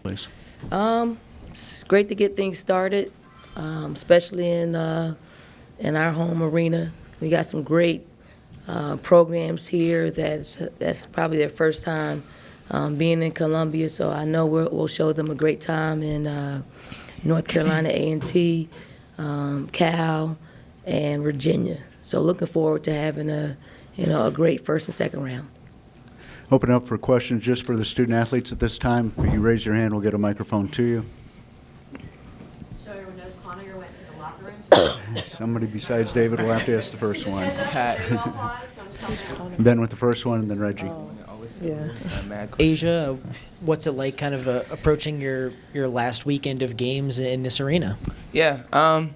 please. It's great to get things started, especially in our home arena. We got some great programs here that's probably their first time being in Columbia, so I know we'll show them a great time in North Carolina A&T, Cal, and Virginia. So looking forward to having a great first and second round. Open up for questions just for the student athletes at this time. If you raise your hand, we'll get a microphone to you. So everyone knows Connor went to the locker room. Somebody besides David will have to ask the first one. Ben with the first one, and then Reggie. Yeah. Asia, what's it like kind of approaching your last weekend of games in this arena? Yeah,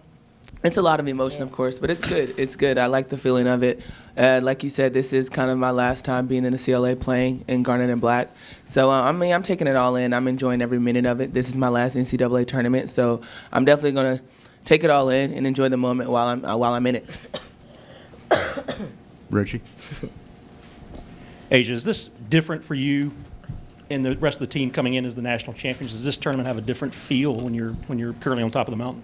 it's a lot of emotion, of course, but it's good. It's good. I like the feeling of it. Like you said, this is kind of my last time being in the CLA playing in Garnet and Black. So, I'm taking it all in. I'm enjoying every minute of it. This is my last NCAA tournament, so I'm definitely going to take it all in and enjoy the moment while I'm in it. Reggie? Asia, is this different for you and the rest of the team coming in as the national champions? Does this tournament have a different feel when you're currently on top of the mountain?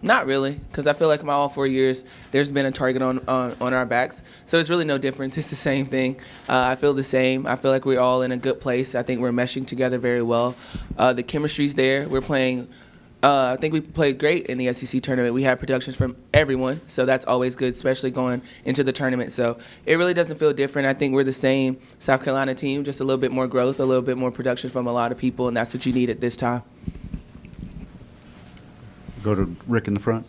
Not really, because I feel like my all 4 years, there's been a target on our backs. So it's really no difference. It's the same thing. I feel the same. I feel like we're all in a good place. I think we're meshing together very well. The chemistry's there. We're playing. I think we played great in the SEC tournament. We had productions from everyone, so that's always good, especially going into the tournament. So it really doesn't feel different. I think we're the same South Carolina team, just a little bit more growth, a little bit more production from a lot of people, and that's what you need at this time. Go to Rick in the front.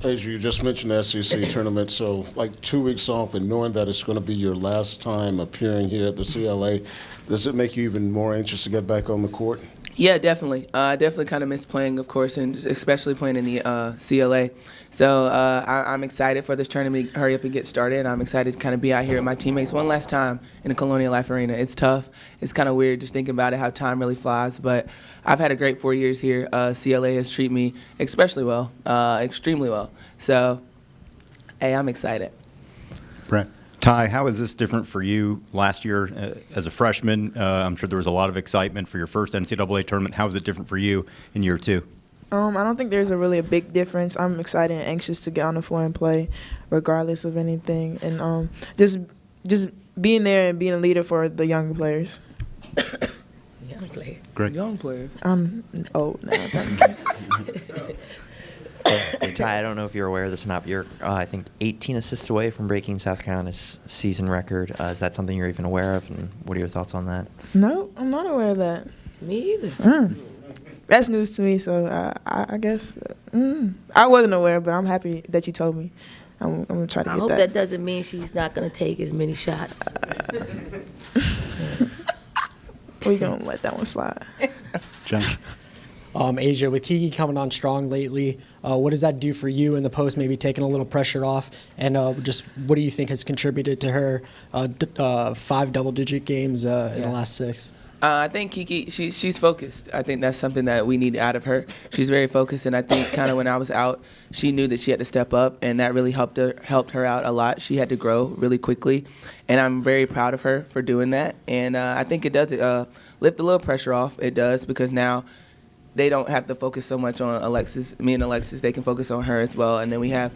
As you just mentioned the SEC tournament, so like 2 weeks off and knowing that it's going to be your last time appearing here at the CLA, does it make you even more anxious to get back on the court? Yeah, definitely. I definitely kind of miss playing, of course, and especially playing in the CLA. So I'm excited for this tournament to hurry up and get started. I'm excited to kind of be out here with my teammates one last time in the Colonial Life Arena. It's tough. It's kind of weird just thinking about it, how time really flies. But I've had a great 4 years here. CLA has treated me especially well, extremely well. So, hey, I'm excited. Brett? Ty, how is this different for you last year as a freshman? I'm sure there was a lot of excitement for your first NCAA tournament. How is it different for you in year two? I don't think there's a big difference. I'm excited and anxious to get on the floor and play regardless of anything. And just being there and being a leader for the younger players. Young player. Greg? Young player. I'm old now. Ty, I don't know if you're aware of this or not, but you're, I think, 18 assists away from breaking South Carolina's season record. Is that something you're even aware of, and what are your thoughts on that? No, I'm not aware of that. Me either. That's news to me, so I guess I wasn't aware, but I'm happy that you told me. I'm going to try to get that. I hope that doesn't mean she's not going to take as many shots. We're going to let that one slide. John? Asia, with Kiki coming on strong lately, what does that do for you in the post, maybe taking a little pressure off? And just what do you think has contributed to her 5 double-digit games in the last 6? I think Kiki, she's focused. I think that's something that we need out of her. She's very focused, and I think kind of when I was out, she knew that she had to step up, and that really helped her out a lot. She had to grow really quickly, and I'm very proud of her for doing that. And I think it does lift a little pressure off. It does, because now they don't have to focus so much on Alexis, me and Alexis. They can focus on her as well. And then we have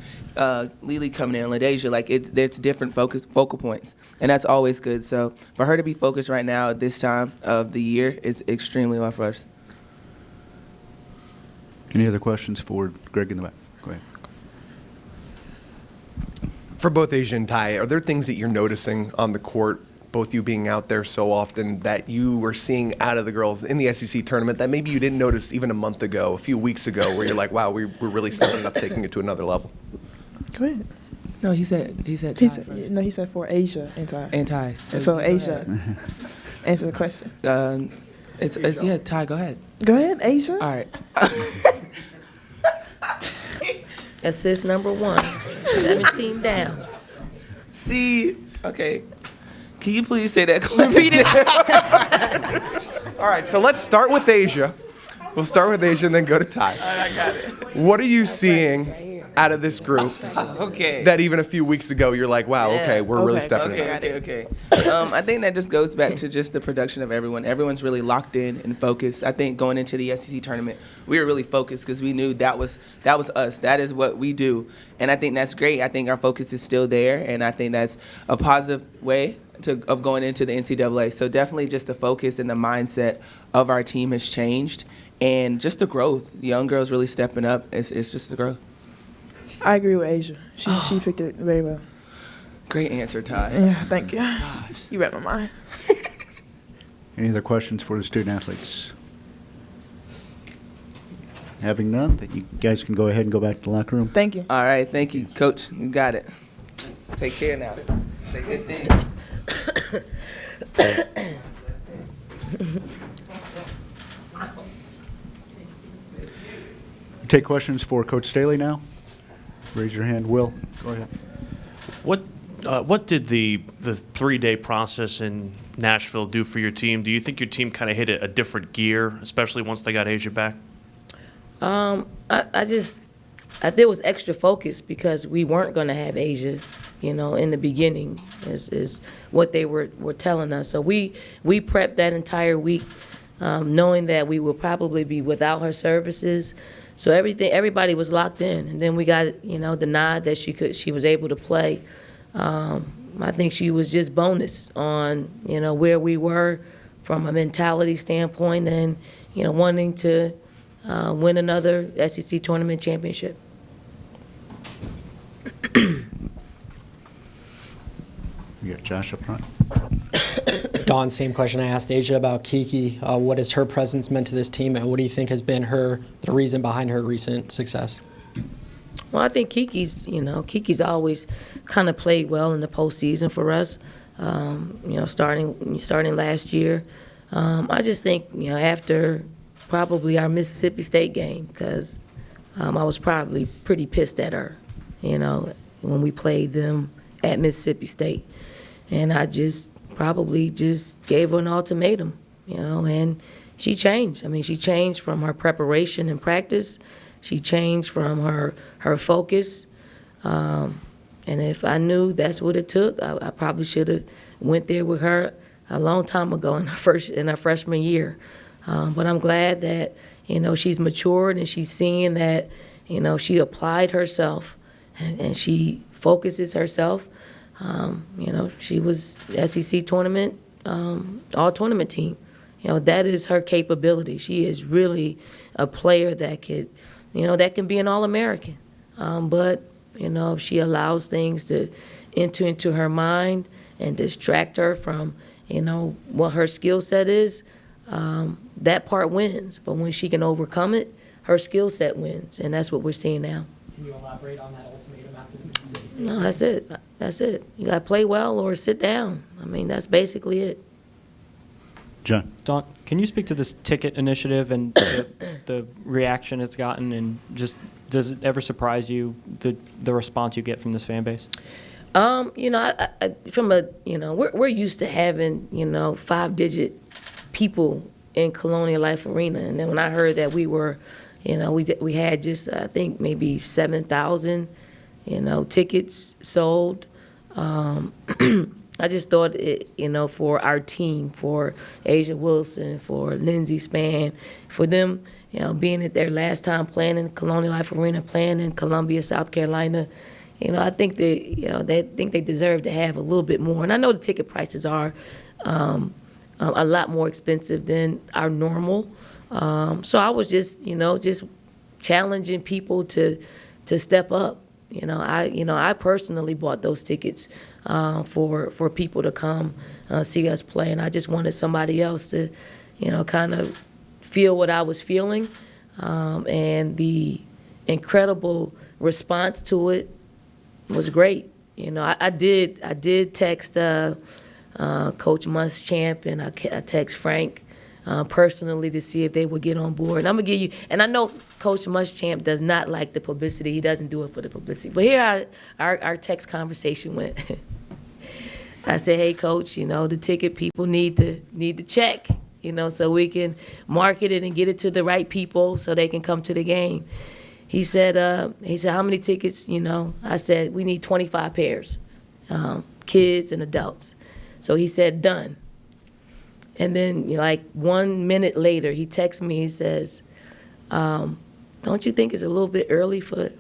Lily coming in, LaDeja. Like, there's different focal points, and that's always good. So for her to be focused right now at this time of the year is extremely well for us. Any other questions for Greg in the back? Go ahead. For both Asia and Ty, are there things that you're noticing on the court, both you being out there so often, that you were seeing out of the girls in the SEC tournament that maybe you didn't notice even a month ago, a few weeks ago, where you're like, wow, we're really stepping up, taking it to another level? Go ahead. No, he said Ty first. He said for Asia and Ty. And Ty. So Asia, answer the question. Yeah, Ty, go ahead. Go ahead, Asia. All right. Assist number 1, 17 down. See, okay. Can you please say that? Repeat it. All right, so let's start with Asia. We'll start with Asia and then go to Ty. All right, I got it. What are you seeing out of this group Okay. that even a few weeks ago you're like, wow, Yeah. okay, we're really Okay. stepping it up? Okay. I think that just goes back to just the production of everyone. Everyone's really locked in and focused. I think going into the SEC tournament, we were really focused because we knew that was us. That is what we do, and I think that's great. I think our focus is still there, and I think that's a positive way of going into the NCAA. So definitely just the focus and the mindset of our team has changed, and just the growth. The young girls really stepping up. It's just the growth. I agree with Asia. She picked it very well. Great answer, Ty. Yeah, thank you. You read my mind. Any other questions for the student athletes? Having none, that you guys can go ahead and go back to the locker room. Thank you. All right, thank you, Coach. You got it. Take care now. Say good things. Take questions for Coach Staley now. Raise your hand. Will, go ahead. What did the 3-day process in Nashville do for your team? Do you think your team kind of hit a different gear, especially once they got Asia back? There was extra focus because we weren't going to have Asia, in the beginning, is what they were telling us. So we prepped that entire week, knowing that we would probably be without her services. So everybody was locked in, and then we got the nod that she was able to play. I think she was just bonus on where we were from a mentality standpoint, and wanting to win another SEC tournament championship. You got Josh up front. Don, same question I asked Asia about Kiki. What has her presence meant to this team, and what do you think has been the reason behind her recent success? Well, I think Kiki's always kind of played well in the postseason for us. Starting last year, I just think after probably our Mississippi State game, because I was probably pretty pissed at her, when we played them at Mississippi State, and I probably just gave her an ultimatum, and she changed. She changed from her preparation and practice. She changed from her focus. And if I knew that's what it took, I probably should have went there with her a long time ago in her freshman year. But I'm glad that, she's matured and she's seeing that, she applied herself and she focuses herself. She was SEC tournament, all tournament team. That is her capability. She is really a player that could, that can be an All-American. But, if she allows things to enter into her mind and distract her from, what her skill set is, that part wins. But when she can overcome it, her skill set wins. And that's what we're seeing now. Can you elaborate on that ultimatum after the Mississippi State? No, that's it. That's it. You got to play well or sit down. That's basically it. John. Don, can you speak to this ticket initiative and the reaction it's gotten, and just does it ever surprise you the response you get from this fan base? We're used to having 5-digit people in Colonial Life Arena, and then when I heard that we were, we had just I think maybe 7,000, tickets sold. I just thought for our team, for Asia Wilson, for Lindsey Spann, for them, being at their last time playing in Colonial Life Arena, playing in Columbia, South Carolina, I think they deserve to have a little bit more. And I know the ticket prices are a lot more expensive than our normal. So I was just challenging people to step up. I personally bought those tickets for people to come see us play, and I just wanted somebody else to, kind of feel what I was feeling, and the incredible response to it was great. I did text Coach Muschamp, and I text Frank personally to see if they would get on board. And I'm gonna give you, and I know Coach Muschamp does not like the publicity. He doesn't do it for the publicity. But here our text conversation went. I said, "Hey, Coach, the ticket people need to check, so we can market it and get it to the right people so they can come to the game." he said, how many tickets, I said, we need 25 pairs, kids and adults. So he said, done. And then, like 1 minute later, he texts me, he says, don't you think it's a little bit early for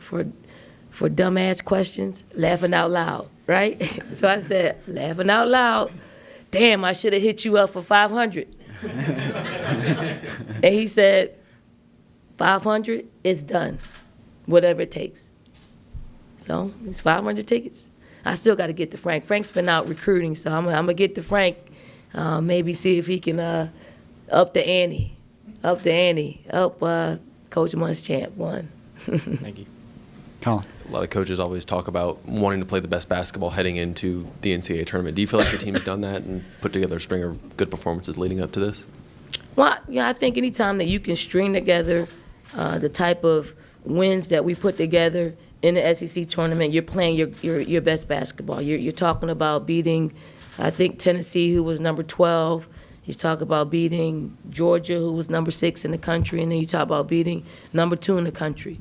dumbass questions? Laughing out loud, right? So I said, laughing out loud, damn, I should have hit you up for 500. And he said, 500, it's done, whatever it takes. So it's 500 tickets. I still got to get to Frank. Frank's been out recruiting, so I'm going to get to Frank, maybe see if he can up the ante, up Coach Muschamp one. Thank you. Colin. A lot of coaches always talk about wanting to play the best basketball heading into the NCAA tournament. Do you feel like your team's done that and put together a string of good performances leading up to this? Well, I think anytime that you can string together the type of wins that we put together in the SEC tournament, you're playing your best basketball. You're talking about beating, I think, Tennessee, who was number 12. You talk about beating Georgia, who was number 6 in the country, and then you talk about beating number 2 in the country.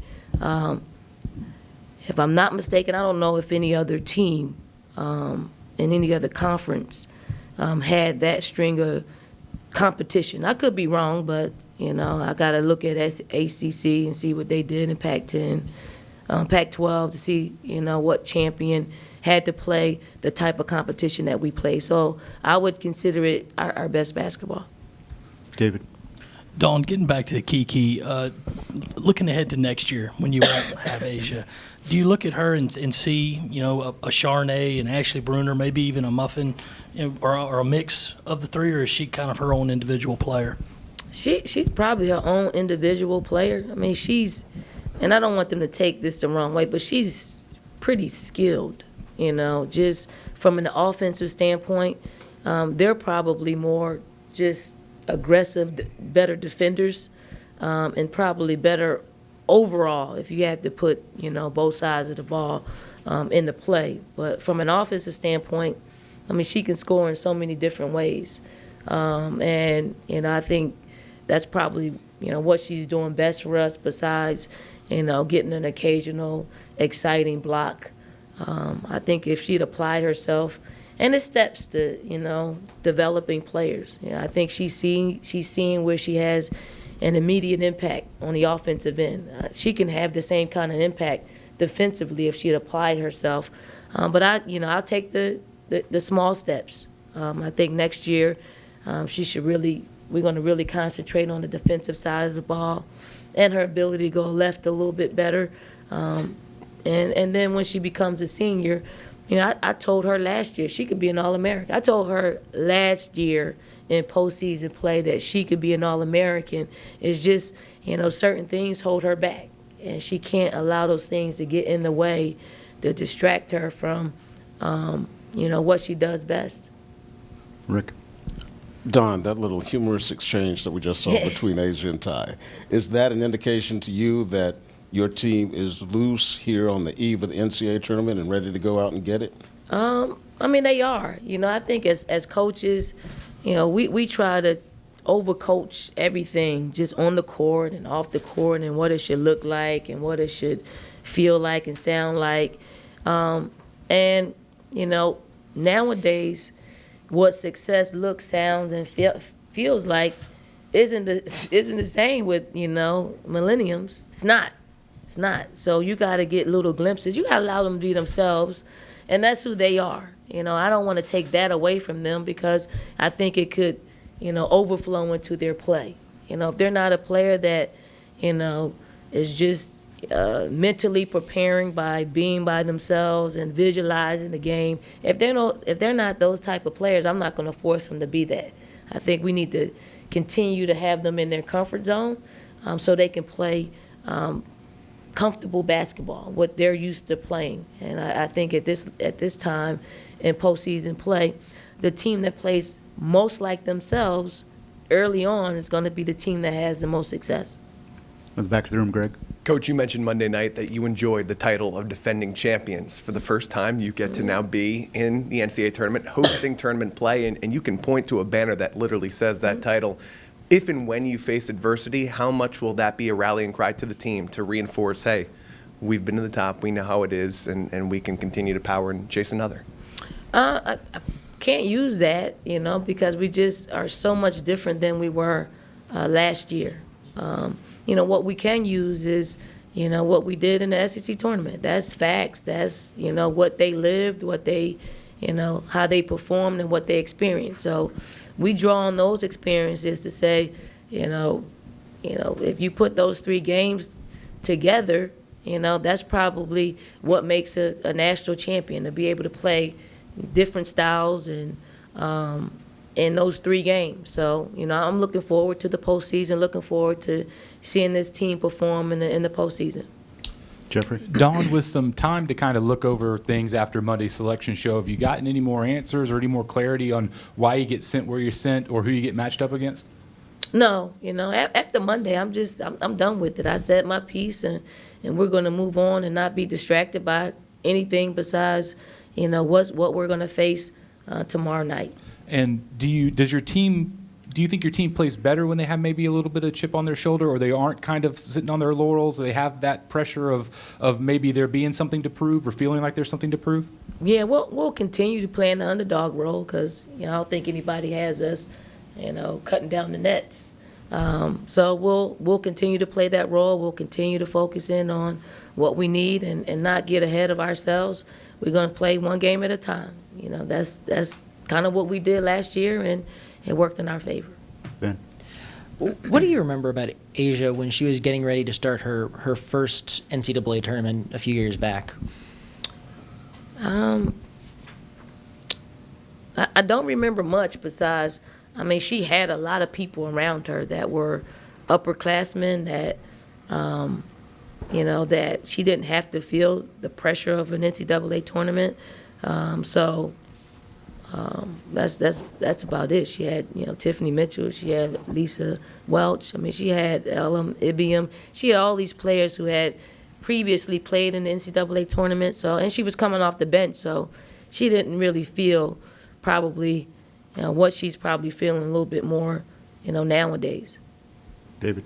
If I'm not mistaken, I don't know if any other team in any other conference had that string of competition. I could be wrong, but, I got to look at ACC and see what they did in Pac-10, Pac-12 to see, what champion had to play the type of competition that we play. So I would consider it our best basketball. David. Dawn, getting back to Kiki, looking ahead to next year when you won't have Asia, do you look at her and see, a Charnay and Ashley Bruner, maybe even a Muffin, or a mix of the three, or is she kind of her own individual player? She's probably her own individual player. I mean, and I don't want them to take this the wrong way, but she's pretty skilled, just from an offensive standpoint. They're probably more just aggressive, better defenders, and probably better overall if you have to put, both sides of the ball into play. But from an offensive standpoint, I mean, she can score in so many different ways. And, I think that's probably, what she's doing best for us besides, getting an occasional exciting block. I think if she'd applied herself, and the steps to, developing players. I think she's seeing where she has an immediate impact on the offensive end. She can have the same kind of impact defensively if she had applied herself. But I'll take the small steps. I think next year we're going to really concentrate on the defensive side of the ball and her ability to go left a little bit better. And then when she becomes a senior, I told her last year she could be an All-American. I told her last year in postseason play that she could be an All-American. It's just, certain things hold her back. And she can't allow those things to get in the way to distract her from, what she does best. Rick. Don, that little humorous exchange that we just saw between Asia and Ty, is that an indication to you that your team is loose here on the eve of the NCAA tournament and ready to go out and get it? I mean, they are. I think as coaches, we try to overcoach everything just on the court and off the court and what it should look like and what it should feel like and sound like. And, nowadays, what success looks, sounds, and feels like isn't the same with, millenniums. It's not. It's not. So you got to get little glimpses. You got to allow them to be themselves, and that's who they are. I don't want to take that away from them because I think it could, overflow into their play. If they're not a player that, is just mentally preparing by being by themselves and visualizing the game, if they're not those type of players, I'm not going to force them to be that. I think we need to continue to have them in their comfort zone so they can play comfortable basketball, what they're used to playing. And I think at this time in postseason play, the team that plays most like themselves early on is going to be the team that has the most success. In the back of the room, Greg. Coach, you mentioned Monday night that you enjoyed the title of defending champions. For the first time, you get to now be in the NCAA tournament, hosting tournament play, and you can point to a banner that literally says that title. if and when you face adversity, how much will that be a rallying cry to the team to reinforce, hey, we've been to the top, we know how it is, and we can continue to power and chase another? I can't use that, because we just are so much different than we were last year. What we can use is, what we did in the SEC tournament. That's facts. That's, what they lived, what they, how they performed and what they experienced. So we draw on those experiences to say, if you put those 3 games together, that's probably what makes a national champion, to be able to play different styles and in those 3 games. So, I'm looking forward to the postseason, looking forward to seeing this team perform in the postseason. Jeffrey? Dawn, with some time to kind of look over things after Monday's selection show, have you gotten any more answers or any more clarity on why you get sent where you're sent or who you get matched up against? No, after Monday, I'm done with it. I said my piece, and we're going to move on and not be distracted by anything besides, what we're going to face tomorrow night. And do you think your team plays better when they have maybe a little bit of chip on their shoulder, or they aren't kind of sitting on their laurels? They have that pressure of maybe there being something to prove or feeling like there's something to prove? Yeah, we'll continue to play in the underdog role because, I don't think anybody has us, cutting down the nets. So we'll continue to play that role. We'll continue to focus in on what we need and not get ahead of ourselves. We're going to play one game at a time. That's kind of what we did last year, and it worked in our favor. Ben? What do you remember about Asia when she was getting ready to start her first NCAA tournament a few years back? I don't remember much besides, she had a lot of people around her that were upperclassmen that, that she didn't have to feel the pressure of an NCAA tournament. That's about it. She had, Tiffany Mitchell. She had Lisa Welch. She had Elam Ibiam. She had all these players who had previously played in the NCAA tournament. And she was coming off the bench, so she didn't really feel probably, what she's probably feeling a little bit more, nowadays. David?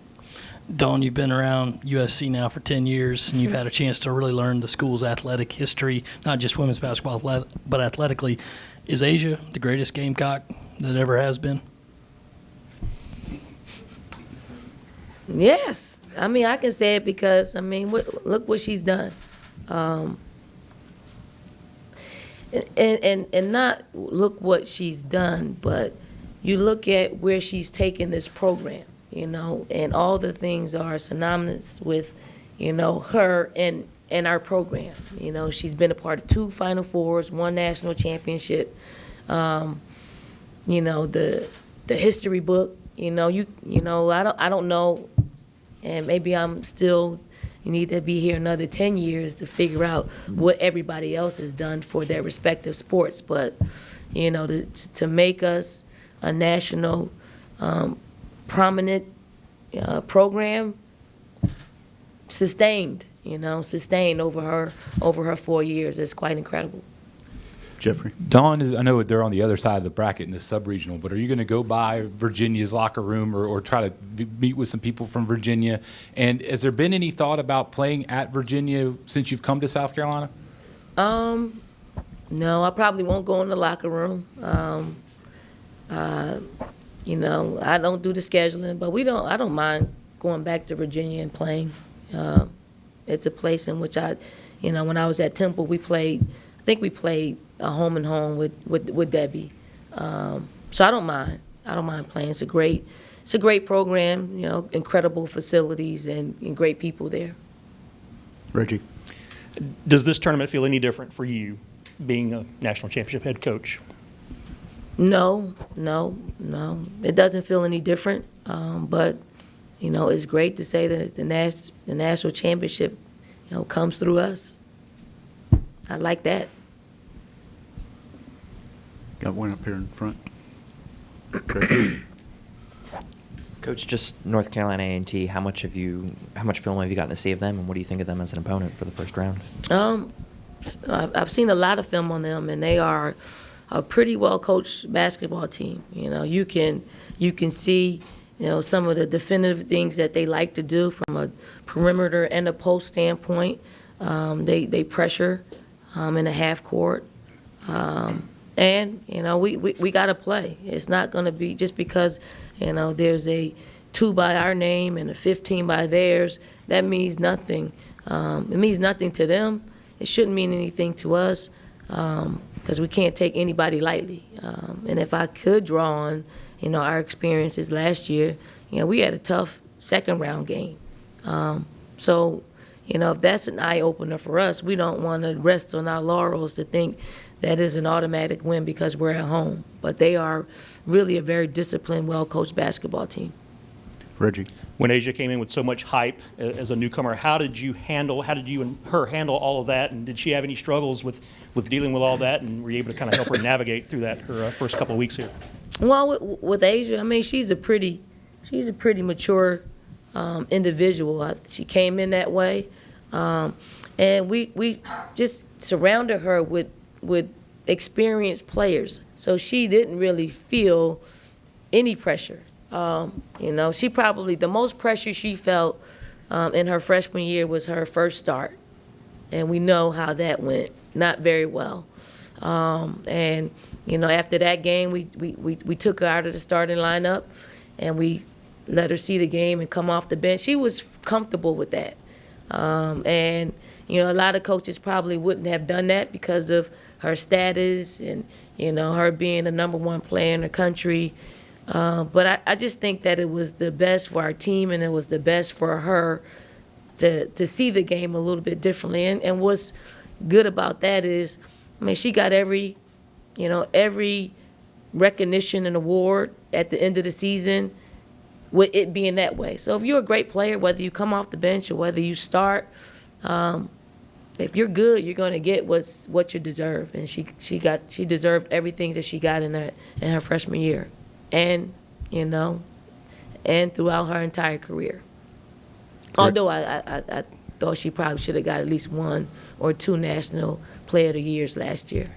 Dawn, you've been around USC now for 10 years, and you've had a chance to really learn the school's athletic history, not just women's basketball, but athletically. Is Asia the greatest Gamecock that ever has been? Yes. I can say it because, look what she's done. And not look what she's done, but you look at where she's taken this program, and all the things are synonymous with, her and our program. She's been a part of 2 Final Fours, 1 national championship. The history book. I don't know, and maybe I'm still. You need to be here another 10 years to figure out what everybody else has done for their respective sports. But, to make us a national prominent program, sustained over her 4 years. It's quite incredible. Jeffrey? Dawn, I know they're on the other side of the bracket in this sub-regional, but are you going to go by Virginia's locker room or try to meet with some people from Virginia? And has there been any thought about playing at Virginia since you've come to South Carolina? No, I probably won't go in the locker room. I don't do the scheduling, but I don't mind going back to Virginia and playing. It's a place in which when I was at Temple, I think we played a home and home with Debbie. So I don't mind. I don't mind playing. It's a great program, incredible facilities and great people there. Reggie? Does this tournament feel any different for you, being a national championship head coach? No. It doesn't feel any different. But, it's great to say that the national championship, comes through us. I like that. Got one up here in front. Coach, just North Carolina A&T, how much film have you gotten to see of them, and what do you think of them as an opponent for the first round? I've seen a lot of film on them, and they are a pretty well coached basketball team. You can see, some of the definitive things that they like to do from a perimeter and a post standpoint. They pressure in the half court. And, we got to play. It's not going to be just because, there's a 2 by our name and a 15 by theirs. That means nothing. It means nothing to them. It shouldn't mean anything to us because we can't take anybody lightly. And if I could draw on, our experiences last year, we had a tough second round game. So, if that's an eye opener for us, we don't want to rest on our laurels to think that is an automatic win because we're at home. But they are really a very disciplined, well-coached basketball team. Reggie. When Asia came in with so much hype as a newcomer, how did you and her handle all of that? And did she have any struggles with dealing with all that? And were you able to kind of help her navigate through that her first couple of weeks here? Well, with Asia, I mean, she's a pretty mature individual. She came in that way, and we just surrounded her with experienced players, so she didn't really feel any pressure. She probably the most pressure she felt in her freshman year was her first start, and we know how that went, not very well. And after that game, we took her out of the starting lineup, and we let her see the game and come off the bench. She was comfortable with that, and a lot of coaches probably wouldn't have done that because of her status and her being the #1 player in the country. But I just think that it was the best for our team, and it was the best for her to see the game a little bit differently. And what's good about that is, I mean, she got every recognition and award at the end of the season with it being that way. So if you're a great player, whether you come off the bench or whether you start, if you're good, you're going to get what you deserve. And she deserved everything that she got in her freshman year. And and throughout her entire career. Although I thought she probably should have got at least 1 or 2 National Player of the Years last year.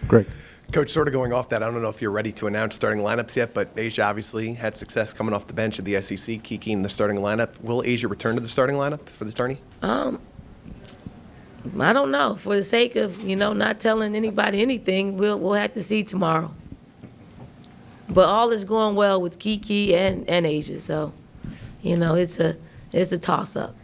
Great. Coach, sort of going off that, I don't know if you're ready to announce starting lineups yet, but Asia obviously had success coming off the bench at the SEC, Kiki in the starting lineup. Will Asia return to the starting lineup for the tourney? I don't know. For the sake of not telling anybody anything, we'll have to see tomorrow. But all is going well with Kiki and Asia, so it's a toss-up.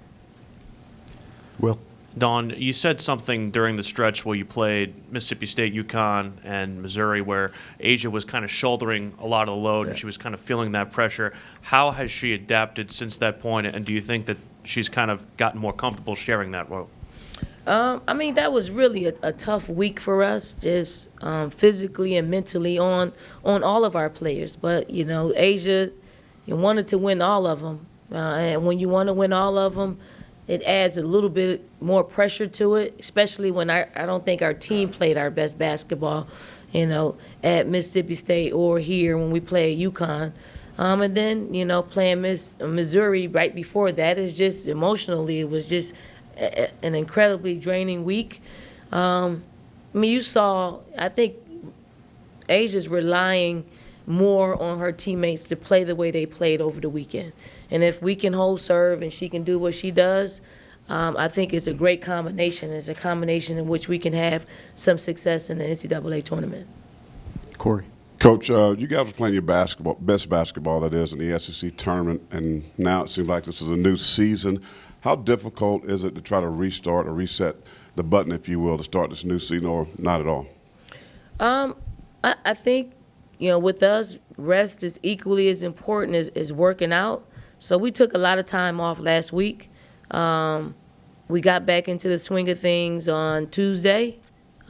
Will. Dawn, you said something during the stretch where you played Mississippi State, UConn, and Missouri, where Asia was kind of shouldering a lot of the load, and she was kind of feeling that pressure. How has she adapted since that point, and do you think that she's kind of gotten more comfortable sharing that role? I mean, that was really a tough week for us, just physically and mentally on all of our players. But, Asia, you wanted to win all of them. And when you want to win all of them, it adds a little bit more pressure to it, especially when I don't think our team played our best basketball, at Mississippi State or here when we played UConn. And then, playing Missouri right before that is just emotionally, it was just an incredibly draining week. I mean, you saw, I think Asia's relying more on her teammates to play the way they played over the weekend. And if we can hold serve and she can do what she does, I think it's a great combination. It's a combination in which we can have some success in the NCAA tournament. Corey. Coach, you guys are playing your best basketball, that is, in the SEC tournament, and now it seems like this is a new season. How difficult is it to try to restart or reset the button, if you will, to start this new season, or not at all? I think, with us, rest is equally as important as working out. So we took a lot of time off last week. We got back into the swing of things on Tuesday,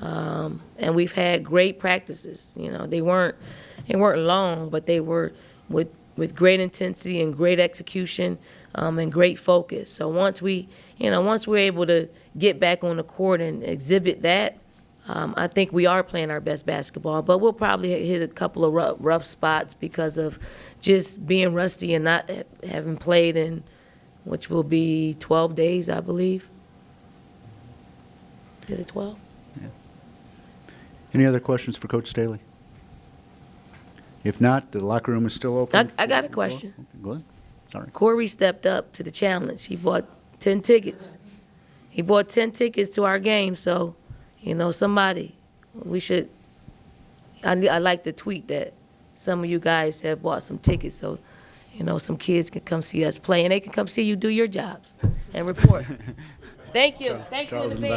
and we've had great practices. They weren't long, but they were with great intensity and great execution and great focus. So once we're able to get back on the court and exhibit that, I think we are playing our best basketball. But we'll probably hit a couple of rough spots because of just being rusty and not having played in, which will be 12 days, I believe. Is it 12? Yeah. Any other questions for Coach Staley? If not, the locker room is still open. I got a question. Go ahead. Sorry. Corey stepped up to the challenge. He bought 10 tickets. He bought 10 tickets to our game, so, somebody, we should, I like the tweet that some of you guys have bought some tickets, so, some kids can come see us play, and they can come see you do your jobs and report. Thank you. Thank you in Charles in the advance.